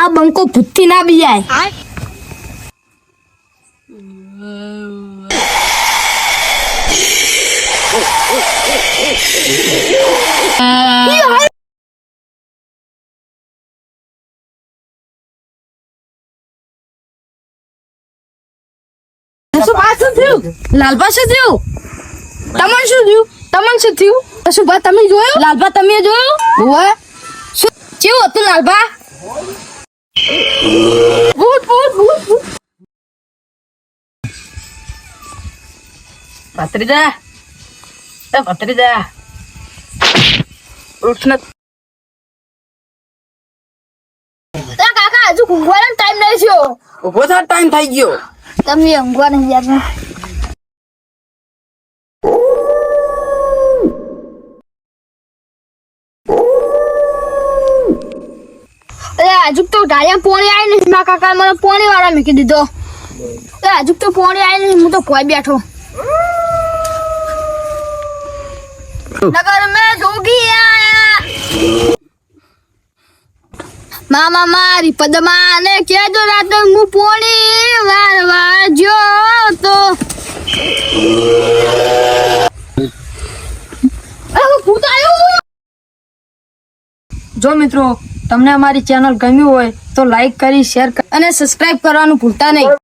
આ બંકો ભૂતથી ના બીજાય. લાલબા શું થયું? તમને શું થયું? તમને શું થયું? શું બા તમે જોયું? લાલબા તમે જોયું? ઓય શું કેવું હતું લાલબા? ભૂત ભૂત ભૂત ભૂત. ભત્રીજા એ ભત્રીજા ઉઠ ન. કાકા હજુ ઊંઘવાનો ટાઈમ નહીં થયો. ઉભો થા ટાઈમ થઈ ગયો. તમે ઊંઘવા નહીં જતા. હજુ તો ગાડિયા પોણી આવી નહીં. મારા કાકા મને પોણી વાળા મૂકી દીધો. હજુ તો પોણી આવી નહીં. હું તો ભોય બેઠો. નગર મેં જોગી આયા. મામા મારી પદમાને કેજો રાતે હું પોણી વારવા જો તો. ભૂત આવ્યું. જો મિત્રો તમને અમારી ચેનલ ગમ્યું હોય તો લાઈક કરી શેર અને સબસ્ક્રાઇબ કરવાનું ભૂલતા નહીં.